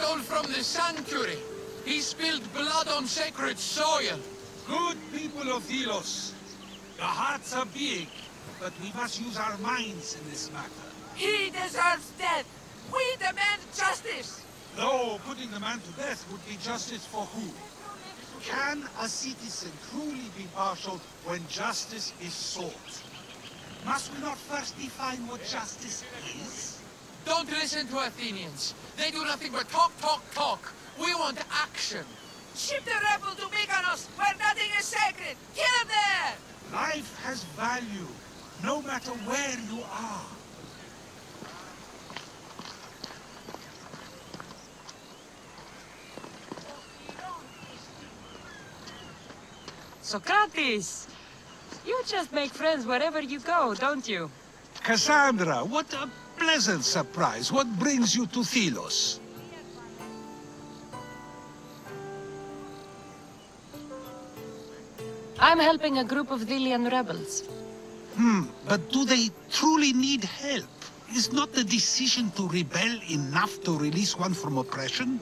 stole from the sanctuary. He spilled blood on sacred soil. Good people of Delos. The hearts are big, but we must use our minds in this matter. He deserves death! We demand justice! Though putting the man to death would be justice for who? Can a citizen truly be partial when justice is sought? Must we not first define what justice is? Don't listen to Athenians. They do nothing but talk, talk, talk. We want action. Ship the rebel to Mykonos, where nothing is sacred! Kill him there! Life has value, no matter where you are. Socrates! You just make friends wherever you go, don't you? Cassandra, what a pleasant surprise. What brings you to Thelos? I'm helping a group of Delian rebels. But do they truly need help? Is not the decision to rebel enough to release one from oppression?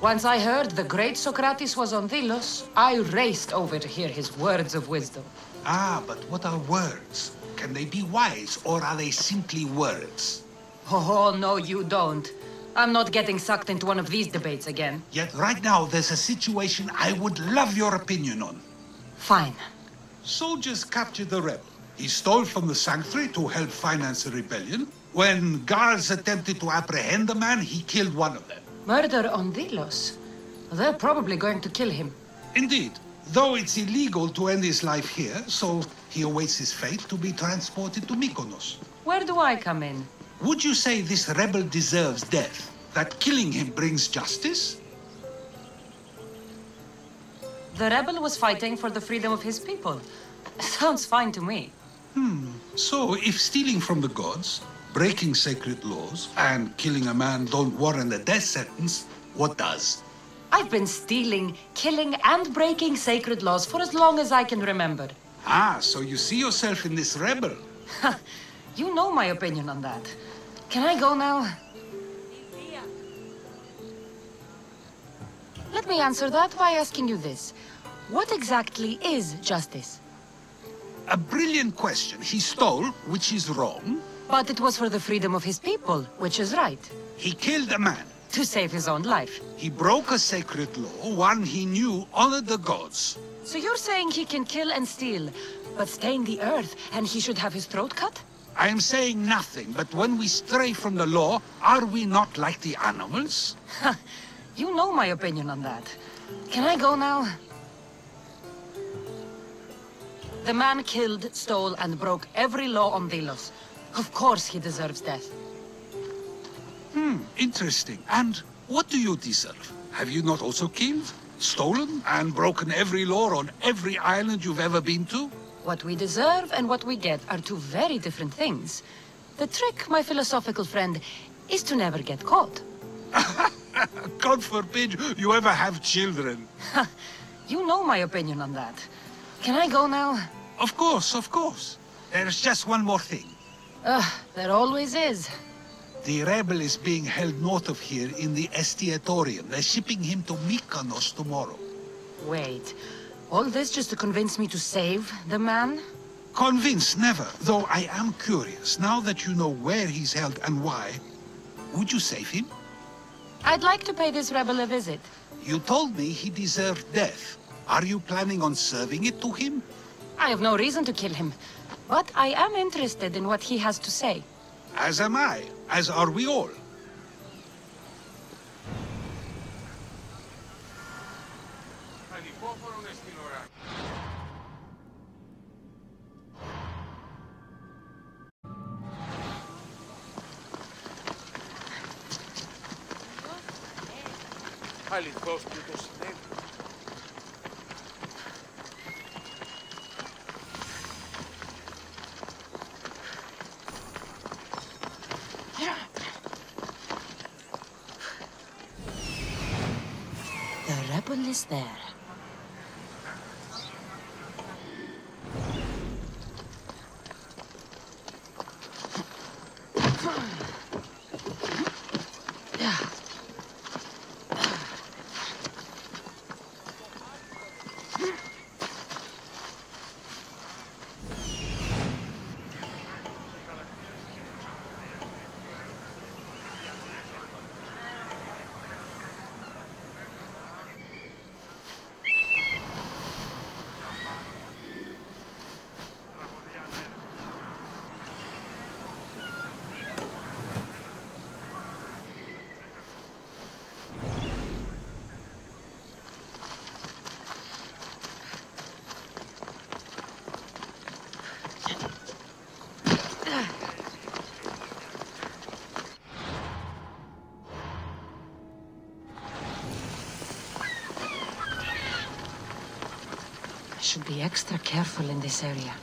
Once I heard the great Socrates was on Delos, I raced over to hear his words of wisdom. Ah, but what are words? Can they be wise, or are they simply words? Oh, no, you don't. I'm not getting sucked into one of these debates again. Yet right now, there's a situation I would love your opinion on. Fine. Soldiers captured the rebel. He stole from the sanctuary to help finance the rebellion. When guards attempted to apprehend the man, he killed one of them. Murder on Delos? They're probably going to kill him. Indeed, though it's illegal to end his life here, so he awaits his fate to be transported to Mykonos. Where do I come in? Would you say this rebel deserves death? That killing him brings justice? The rebel was fighting for the freedom of his people. Sounds fine to me. So, if stealing from the gods, breaking sacred laws, and killing a man don't warrant a death sentence, what does? I've been stealing, killing, and breaking sacred laws for as long as I can remember. Ah, so you see yourself in this rebel? You know my opinion on that. Can I go now? Let me answer that by asking you this. What exactly is justice? A brilliant question. He stole, which is wrong. But it was for the freedom of his people, which is right. He killed a man. To save his own life. He broke a sacred law, one he knew honored the gods. So you're saying he can kill and steal, but stain the earth, and he should have his throat cut? I am saying nothing, but when we stray from the law, are we not like the animals? You know my opinion on that. Can I go now? The man killed, stole, and broke every law on Delos. Of course he deserves death. Interesting. And what do you deserve? Have you not also killed, stolen, and broken every law on every island you've ever been to? What we deserve and what we get are two very different things. The trick, my philosophical friend, is to never get caught. God forbid you ever have children. You know my opinion on that. Can I go now? Of course, of course. There's just one more thing. There always is. The rebel is being held north of here in the Estiatorium. They're shipping him to Mykonos tomorrow. Wait, all this just to convince me to save the man? Convinced, never. Though I am curious, now that you know where he's held and why, would you save him? I'd like to pay this rebel a visit. You told me he deserved death. Are you planning on serving it to him? I have no reason to kill him, but I am interested in what he has to say. As am I, as are we all. The rebel is there. Should be extra careful in this area.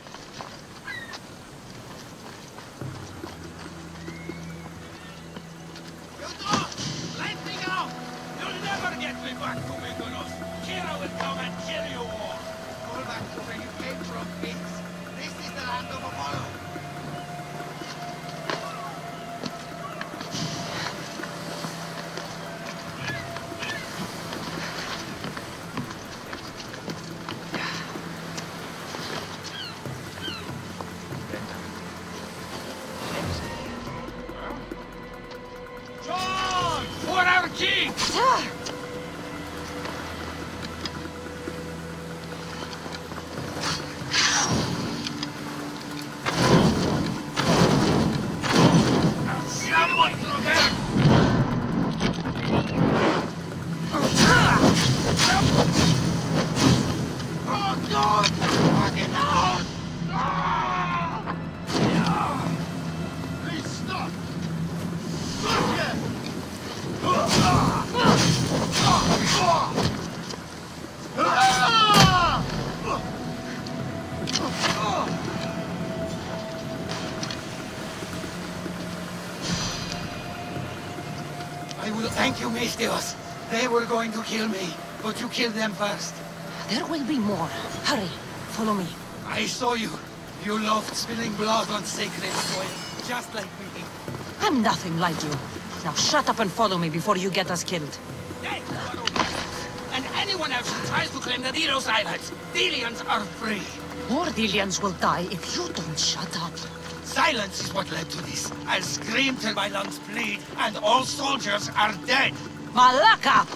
Let me go! You'll never get me back to Mykonos. Kira will come and kill you all. Go back to where you came from, kids. This is the land of Apollo. John! For our king! Someone through there! Oh, God! Fucking out! Please stop! Stop here! I will thank you, Mestios. They were going to kill me, but you killed them first. There will be more. Hurry, follow me. I saw you. You loved spilling blood on sacred soil, just like me. I'm nothing like you. Now shut up and follow me before you get us killed. Hey, and anyone else who tries to claim the Delos Islands, Delians are free. More Delians will die if you don't shut up. Silence is what led to this. I'll scream till my lungs bleed, and all soldiers are dead. Malaka!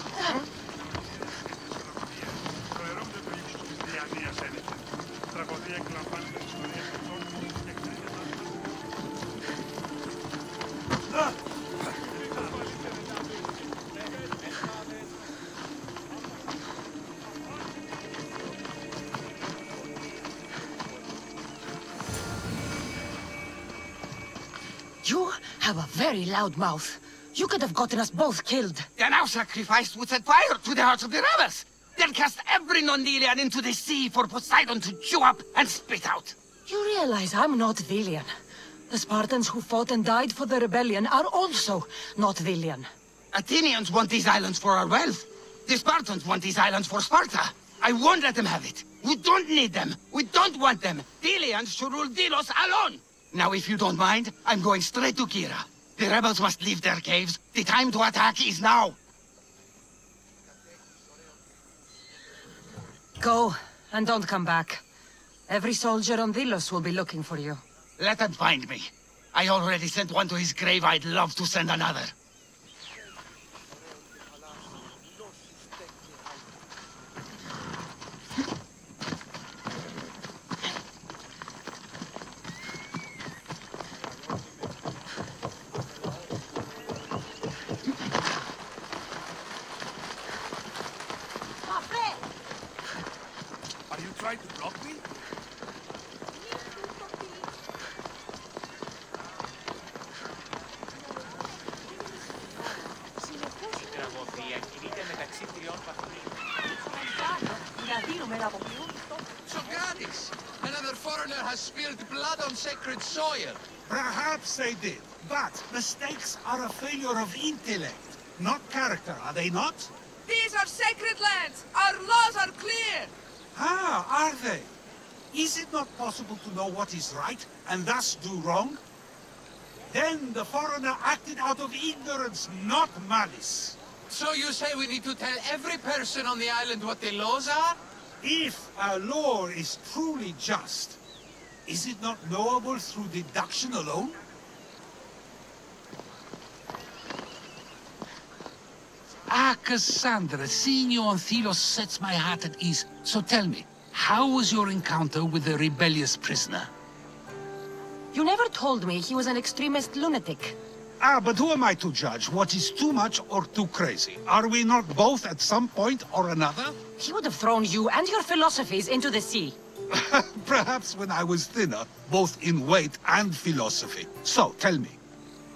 You have a very loud mouth. You could have gotten us both killed. Then our sacrifice would set fire to the hearts of the rebels. Then cast every non-Delian into the sea for Poseidon to chew up and spit out. You realize I'm not Delian. The Spartans who fought and died for the rebellion are also not Delian. Athenians want these islands for our wealth. The Spartans want these islands for Sparta. I won't let them have it. We don't need them. We don't want them. Delians should rule Delos alone. Now, if you don't mind, I'm going straight to Kira. The rebels must leave their caves. The time to attack is now. Go, and don't come back. Every soldier on Delos will be looking for you. Let them find me. I already sent one to his grave. I'd love to send another. Are you trying to block me? Socrates! Another foreigner has spilled blood on sacred soil. Perhaps they did, but mistakes are a failure of intellect, not character, are they not? These are sacred lands! Our laws are clear! Ah, are they? Is it not possible to know what is right, and thus do wrong? Then the foreigner acted out of ignorance, not malice. So you say we need to tell every person on the island what the laws are? If a law is truly just, is it not knowable through deduction alone? Ah, Cassandra, seeing you on Thelos sets my heart at ease. So tell me, how was your encounter with the rebellious prisoner? You never told me he was an extremist lunatic. Ah, but who am I to judge what is too much or too crazy? Are we not both at some point or another? He would have thrown you and your philosophies into the sea. Perhaps when I was thinner, both in weight and philosophy. So, tell me,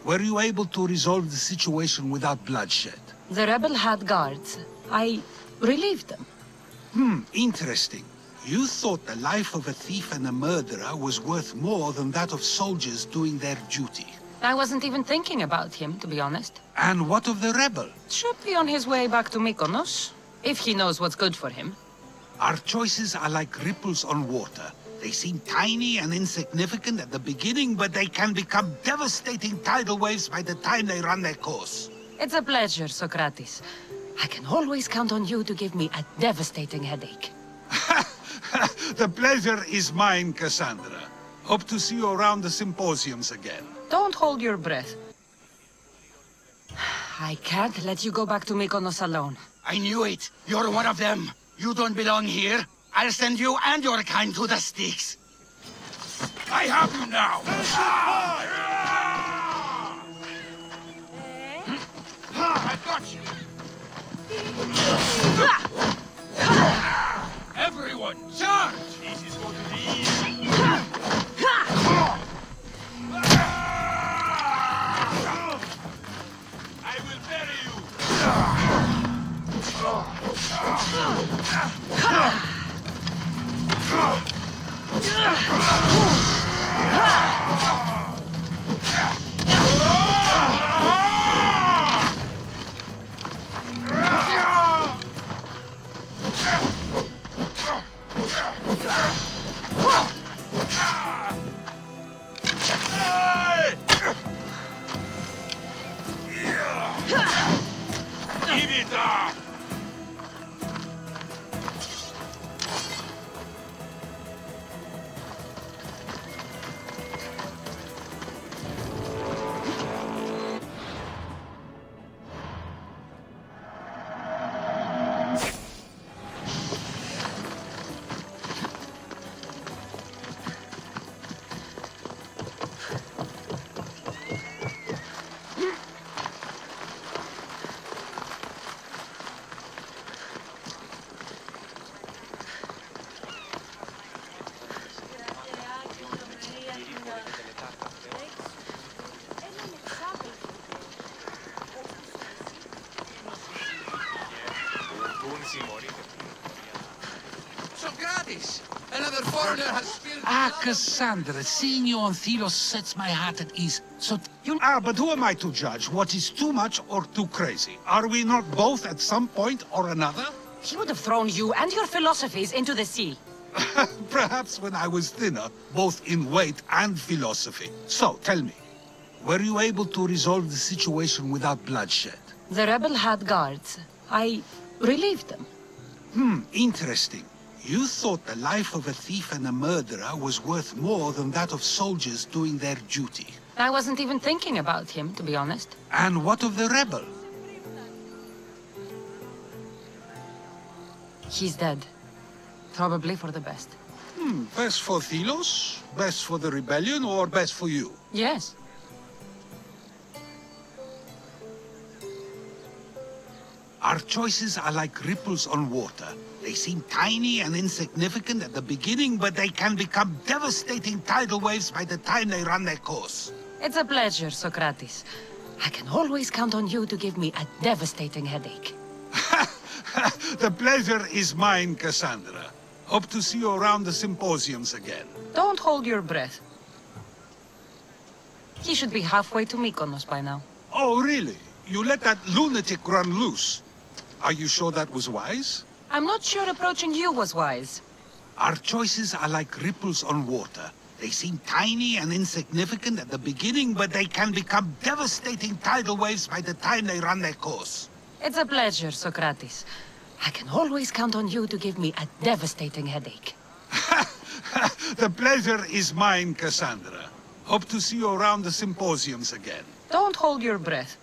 were you able to resolve the situation without bloodshed? The rebel had guards. I relieved them. Interesting. You thought the life of a thief and a murderer was worth more than that of soldiers doing their duty. I wasn't even thinking about him, to be honest. And what of the rebel? Should be on his way back to Mykonos, if he knows what's good for him. Our choices are like ripples on water. They seem tiny and insignificant at the beginning, but they can become devastating tidal waves by the time they run their course. It's a pleasure, Socrates. I can always count on you to give me a devastating headache. The pleasure is mine, Cassandra. Hope to see you around the symposiums again. Don't hold your breath. I can't let you go back to Mykonos alone. I knew it. You're one of them. You don't belong here. I'll send you and your kind to the sticks. I have you now. I got you. Everyone, charge! This is going to be easy. I will bury you. Give it up! Socrates! Another foreigner has spilled... Cassandra, seeing you on Thelos sets my heart at ease. So but who am I to judge what is too much or too crazy? Are we not both at some point or another? He would have thrown you and your philosophies into the sea. Perhaps when I was thinner, both in weight and philosophy. So, tell me, were you able to resolve the situation without bloodshed? The rebel had guards. I relieved them. Interesting. You thought the life of a thief and a murderer was worth more than that of soldiers doing their duty. I wasn't even thinking about him, to be honest. And what of the rebel? He's dead. Probably for the best. Best for Thelos? Best for the rebellion, or best for you? Yes. Our choices are like ripples on water. They seem tiny and insignificant at the beginning, but they can become devastating tidal waves by the time they run their course. It's a pleasure, Socrates. I can always count on you to give me a devastating headache. The pleasure is mine, Cassandra. Hope to see you around the symposiums again. Don't hold your breath. He should be halfway to Mykonos by now. Oh, really? You let that lunatic run loose? Are you sure that was wise? I'm not sure approaching you was wise. Our choices are like ripples on water. They seem tiny and insignificant at the beginning, but they can become devastating tidal waves by the time they run their course. It's a pleasure, Socrates. I can always count on you to give me a devastating headache. The pleasure is mine, Cassandra. Hope to see you around the symposiums again. Don't hold your breath.